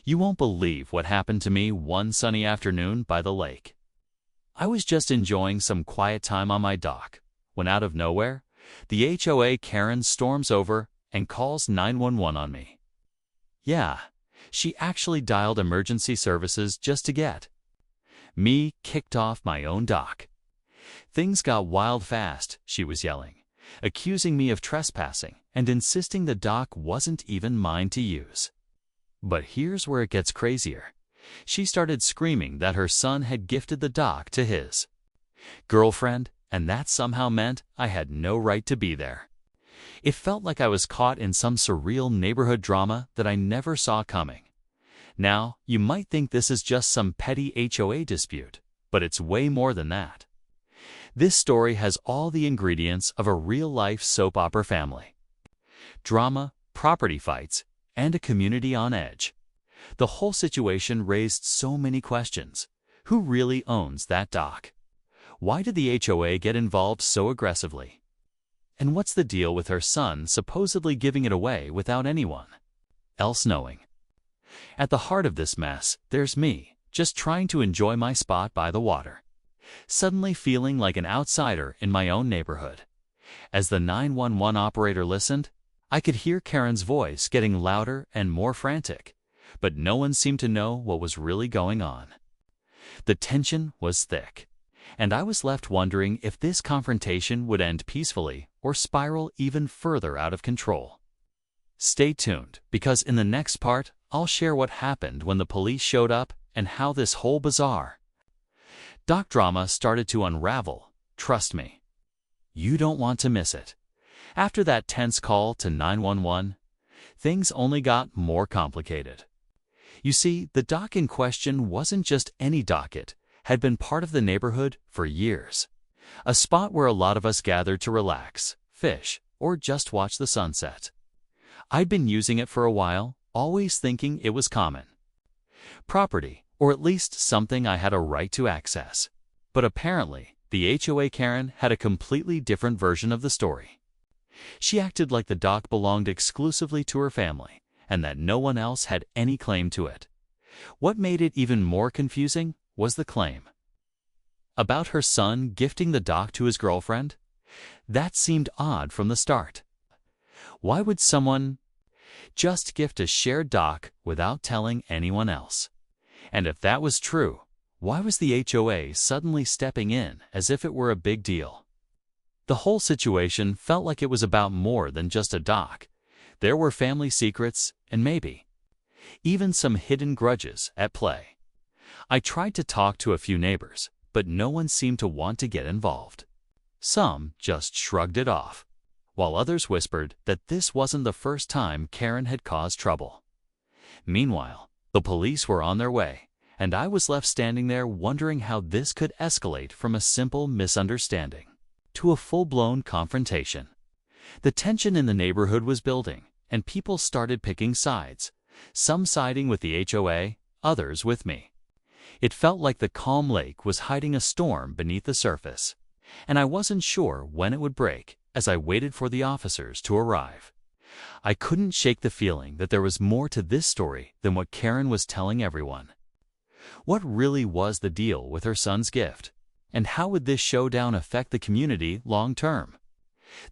You won't believe what happened to me one sunny afternoon by the lake. I was just enjoying some quiet time on my dock when out of nowhere, the HOA Karen storms over and calls 911 on me. Yeah, she actually dialed emergency services just to get me kicked off my own dock. Things got wild fast, she was yelling, accusing me of trespassing and insisting the dock wasn't even mine to use. But here's where it gets crazier. She started screaming that her son had gifted the dock to his girlfriend, and that somehow meant I had no right to be there. It felt like I was caught in some surreal neighborhood drama that I never saw coming. Now, you might think this is just some petty HOA dispute, but it's way more than that. This story has all the ingredients of a real-life soap opera family. Drama, property fights, and a community on edge. The whole situation raised so many questions. Who really owns that dock? Why did the HOA get involved so aggressively? And what's the deal with her son supposedly giving it away without anyone else knowing? At the heart of this mess, there's me, just trying to enjoy my spot by the water, suddenly feeling like an outsider in my own neighborhood. As the 911 operator listened, I could hear Karen's voice getting louder and more frantic, but no one seemed to know what was really going on. The tension was thick, and I was left wondering if this confrontation would end peacefully or spiral even further out of control. Stay tuned, because in the next part, I'll share what happened when the police showed up and how this whole bizarre dock drama started to unravel. Trust me, you don't want to miss it. After that tense call to 911, things only got more complicated. You see, the dock in question wasn't just any dock. It had been part of the neighborhood for years. A spot where a lot of us gathered to relax, fish, or just watch the sunset. I'd been using it for a while, always thinking it was common property, or at least something I had a right to access. But apparently, the HOA Karen had a completely different version of the story. She acted like the dock belonged exclusively to her family, and that no one else had any claim to it. What made it even more confusing was the claim about her son gifting the dock to his girlfriend. That seemed odd from the start. Why would someone just gift a shared dock without telling anyone else? And if that was true, why was the HOA suddenly stepping in as if it were a big deal? The whole situation felt like it was about more than just a dock. There were family secrets and maybe even some hidden grudges at play. I tried to talk to a few neighbors, but no one seemed to want to get involved. Some just shrugged it off, while others whispered that this wasn't the first time Karen had caused trouble. Meanwhile, the police were on their way, and I was left standing there wondering how this could escalate from a simple misunderstanding to a full-blown confrontation. The tension in the neighborhood was building, and people started picking sides, some siding with the HOA, others with me. It felt like the calm lake was hiding a storm beneath the surface, and I wasn't sure when it would break as I waited for the officers to arrive. I couldn't shake the feeling that there was more to this story than what Karen was telling everyone. What really was the deal with her son's gift? And how would this showdown affect the community long term?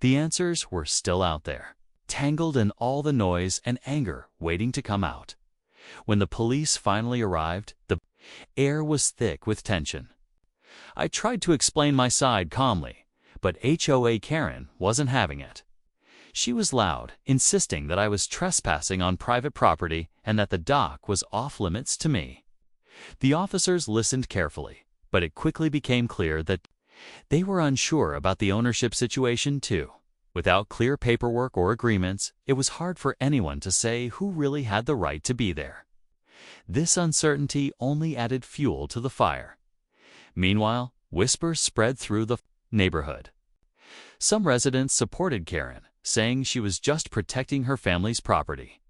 The answers were still out there, tangled in all the noise and anger waiting to come out. When the police finally arrived, the air was thick with tension. I tried to explain my side calmly, but HOA Karen wasn't having it. She was loud, insisting that I was trespassing on private property and that the dock was off-limits to me. The officers listened carefully, but it quickly became clear that they were unsure about the ownership situation too. Without clear paperwork or agreements, it was hard for anyone to say who really had the right to be there. This uncertainty only added fuel to the fire. Meanwhile, whispers spread through the neighborhood. Some residents supported Karen, saying she was just protecting her family's property,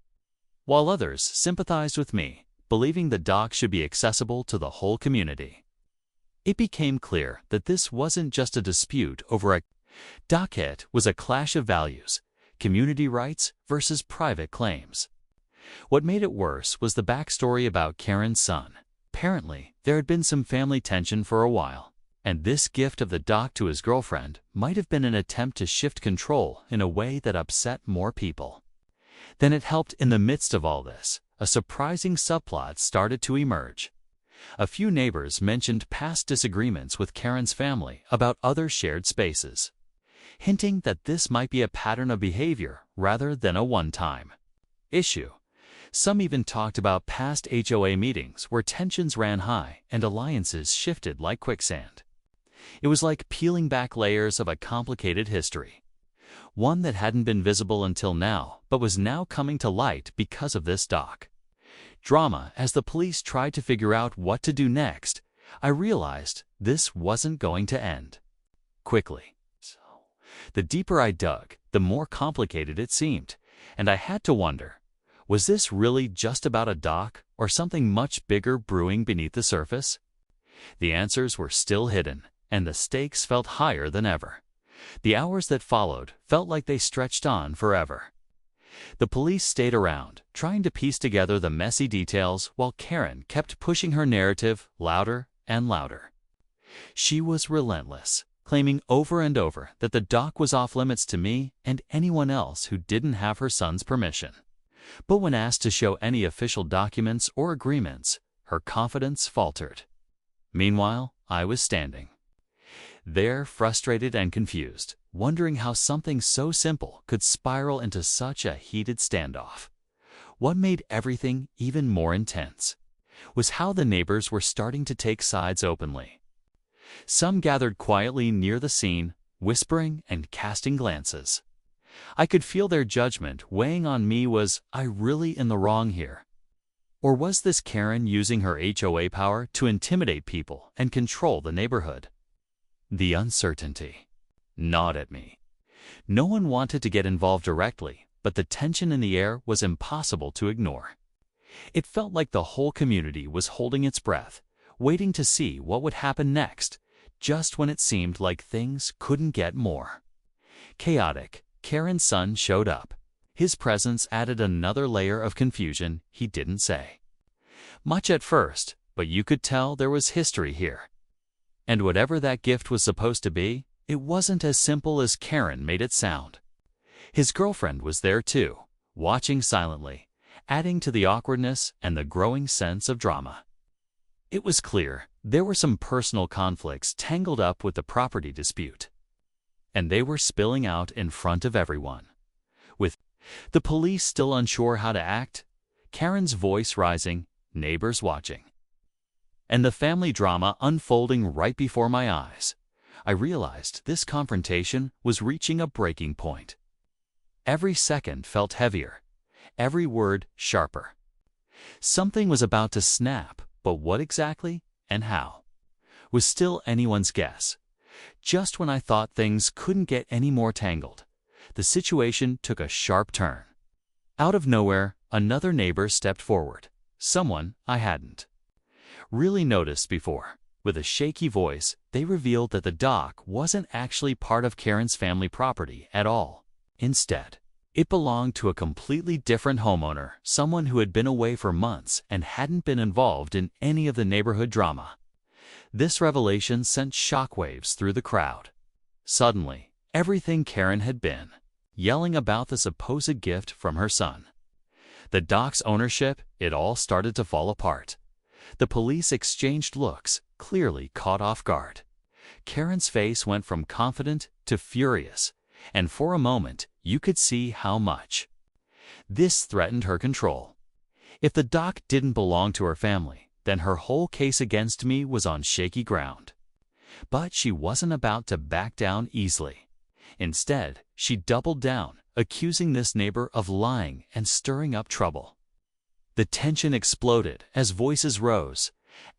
while others sympathized with me, believing the dock should be accessible to the whole community. It became clear that this wasn't just a dispute over a dock. It was a clash of values, community rights versus private claims. What made it worse was the backstory about Karen's son. Apparently, there had been some family tension for a while, and this gift of the dock to his girlfriend might have been an attempt to shift control in a way that upset more people. Then it helped in the midst of all this. A surprising subplot started to emerge. A few neighbors mentioned past disagreements with Karen's family about other shared spaces, hinting that this might be a pattern of behavior rather than a one-time issue. Some even talked about past HOA meetings where tensions ran high and alliances shifted like quicksand. It was like peeling back layers of a complicated history, one that hadn't been visible until now but was now coming to light because of this dock. Drama. As the police tried to figure out what to do next, I realized this wasn't going to end quickly. The deeper I dug, the more complicated it seemed, and I had to wonder, was this really just about a dock or something much bigger brewing beneath the surface? The answers were still hidden, and the stakes felt higher than ever. The hours that followed felt like they stretched on forever. The police stayed around, trying to piece together the messy details while Karen kept pushing her narrative louder and louder. She was relentless, claiming over and over that the dock was off-limits to me and anyone else who didn't have her son's permission. But when asked to show any official documents or agreements, her confidence faltered. Meanwhile, I was standing there, frustrated and confused, wondering how something so simple could spiral into such a heated standoff. What made everything even more intense was how the neighbors were starting to take sides openly. Some gathered quietly near the scene, whispering and casting glances. I could feel their judgment weighing on me. Was I really in the wrong here? Or was this Karen using her HOA power to intimidate people and control the neighborhood? The uncertainty gnawed at me. No one wanted to get involved directly, but the tension in the air was impossible to ignore. It felt like the whole community was holding its breath, waiting to see what would happen next, just when it seemed like things couldn't get more chaotic. Karen's son showed up. His presence added another layer of confusion. He didn't say much at first, but you could tell there was history here. And whatever that gift was supposed to be, it wasn't as simple as Karen made it sound. His girlfriend was there too, watching silently, adding to the awkwardness and the growing sense of drama. It was clear there were some personal conflicts tangled up with the property dispute, and they were spilling out in front of everyone. With the police still unsure how to act, Karen's voice rising, neighbors watching, and the family drama unfolding right before my eyes, I realized this confrontation was reaching a breaking point. Every second felt heavier, every word sharper. Something was about to snap, but what exactly and how was still anyone's guess. Just when I thought things couldn't get any more tangled, the situation took a sharp turn. Out of nowhere, another neighbor stepped forward, someone I hadn't really noticed before. With a shaky voice, they revealed that the dock wasn't actually part of Karen's family property at all. Instead, it belonged to a completely different homeowner, someone who had been away for months and hadn't been involved in any of the neighborhood drama. This revelation sent shockwaves through the crowd. Suddenly, everything Karen had been yelling about, the supposed gift from her son, the dock's ownership, it all started to fall apart. The police exchanged looks, clearly caught off guard. Karen's face went from confident to furious, and for a moment, you could see how much this threatened her control. If the dock didn't belong to her family, then her whole case against me was on shaky ground. But she wasn't about to back down easily. Instead, she doubled down, accusing this neighbor of lying and stirring up trouble. The tension exploded as voices rose,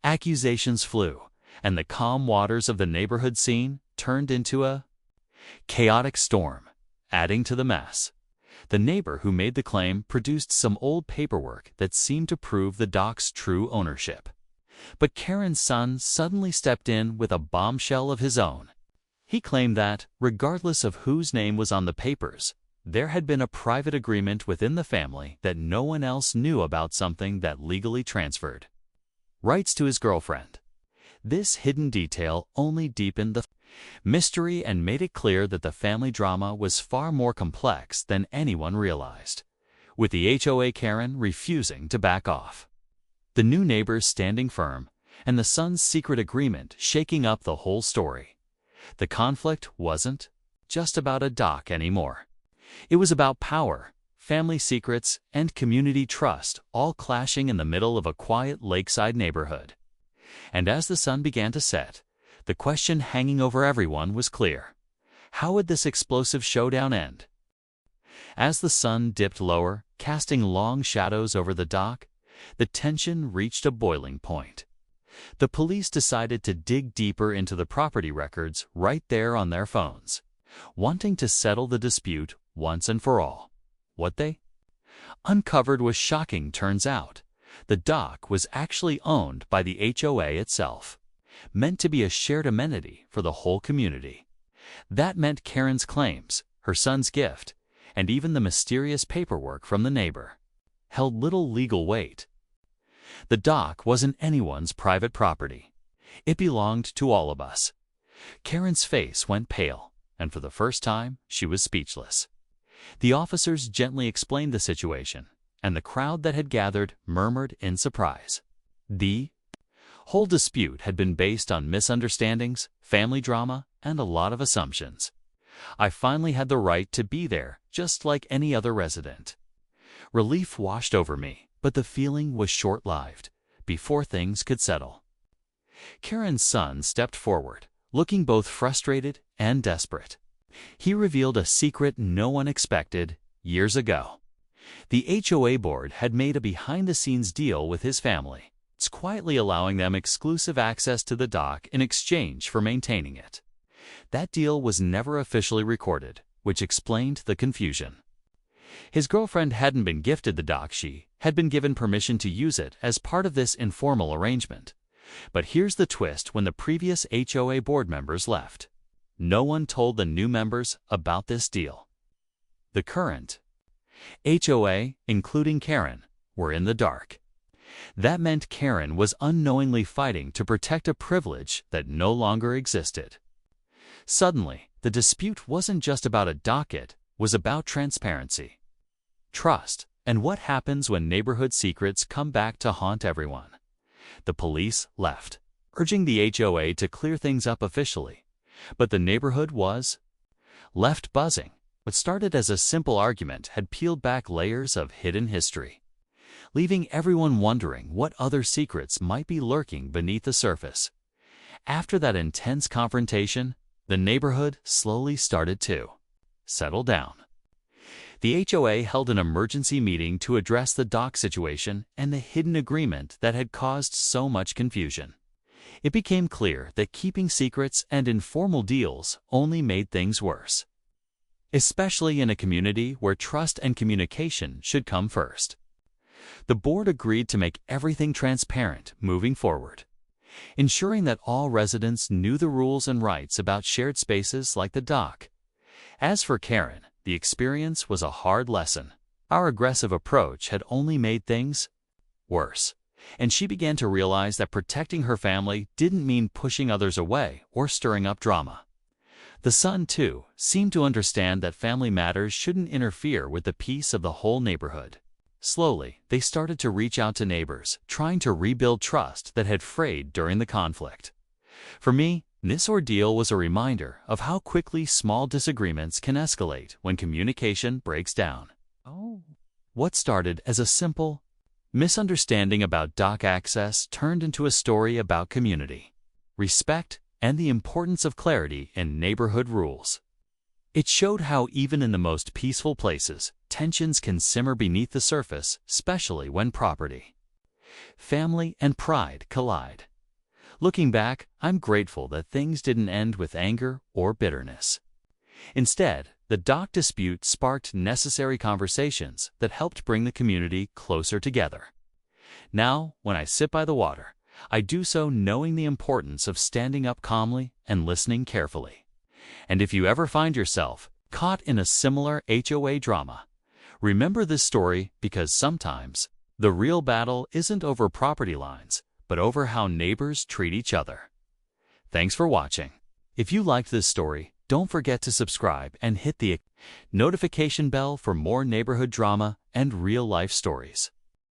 accusations flew, and the calm waters of the neighborhood scene turned into a chaotic storm. Adding to the mess, the neighbor who made the claim produced some old paperwork that seemed to prove the dock's true ownership. But Karen's son suddenly stepped in with a bombshell of his own. He claimed that, regardless of whose name was on the papers, There had been a private agreement within the family that no one else knew about something that legally transferred rights to his girlfriend. This hidden detail only deepened the mystery and made it clear that the family drama was far more complex than anyone realized, with the HOA Karen refusing to back off, the new neighbors standing firm, and the son's secret agreement shaking up the whole story. The conflict wasn't just about a dock anymore. It was about power, family secrets, and community trust all clashing in the middle of a quiet lakeside neighborhood. And as the sun began to set, the question hanging over everyone was clear. How would this explosive showdown end? As the sun dipped lower, casting long shadows over the dock, the tension reached a boiling point. The police decided to dig deeper into the property records right there on their phones, wanting to settle the dispute once and for all. What they uncovered was shocking, turns out. The dock was actually owned by the HOA itself, meant to be a shared amenity for the whole community. That meant Karen's claims, her son's gift, and even the mysterious paperwork from the neighbor held little legal weight. The dock wasn't anyone's private property. It belonged to all of us. Karen's face went pale, and for the first time, she was speechless. The officers gently explained the situation, and the crowd that had gathered murmured in surprise. The whole dispute had been based on misunderstandings, family drama, and a lot of assumptions. I finally had the right to be there, just like any other resident. Relief washed over me, but the feeling was short-lived. Before things could settle, Karen's son stepped forward, looking both frustrated and desperate. He revealed a secret no one expected years ago. The HOA board had made a behind-the-scenes deal with his family. It's quietly allowing them exclusive access to the dock in exchange for maintaining it. That deal was never officially recorded, which explained the confusion. His girlfriend hadn't been gifted the dock, she had been given permission to use it as part of this informal arrangement. But here's the twist: when the previous HOA board members left, no one told the new members about this deal. The current HOA, including Karen, were in the dark. That meant Karen was unknowingly fighting to protect a privilege that no longer existed. Suddenly, the dispute wasn't just about a dock, it was about transparency, trust, and what happens when neighborhood secrets come back to haunt everyone. The police left, urging the HOA to clear things up officially, but the neighborhood was left buzzing. What started as a simple argument had peeled back layers of hidden history, leaving everyone wondering what other secrets might be lurking beneath the surface. After that intense confrontation, the neighborhood slowly started to settle down. The HOA held an emergency meeting to address the dock situation and the hidden agreement that had caused so much confusion. It became clear that keeping secrets and informal deals only made things worse, especially in a community where trust and communication should come first. The board agreed to make everything transparent moving forward, ensuring that all residents knew the rules and rights about shared spaces like the dock. As for Karen, the experience was a hard lesson. Our aggressive approach had only made things worse, and she began to realize that protecting her family didn't mean pushing others away or stirring up drama. The son, too, seemed to understand that family matters shouldn't interfere with the peace of the whole neighborhood. Slowly, they started to reach out to neighbors, trying to rebuild trust that had frayed during the conflict. For me, this ordeal was a reminder of how quickly small disagreements can escalate when communication breaks down. What started as a simple misunderstanding about dock access turned into a story about community, respect, and the importance of clarity in neighborhood rules. It showed how even in the most peaceful places, tensions can simmer beneath the surface, especially when property, family, and pride collide. Looking back, I'm grateful that things didn't end with anger or bitterness. Instead, the dock dispute sparked necessary conversations that helped bring the community closer together. Now, when I sit by the water, I do so knowing the importance of standing up calmly and listening carefully. And if you ever find yourself caught in a similar HOA drama. Remember this story because sometimes the real battle isn't over property lines, but over how neighbors treat each other. Thanks for watching. If you liked this story, don't forget to subscribe and hit the notification bell for more neighborhood drama and real-life stories.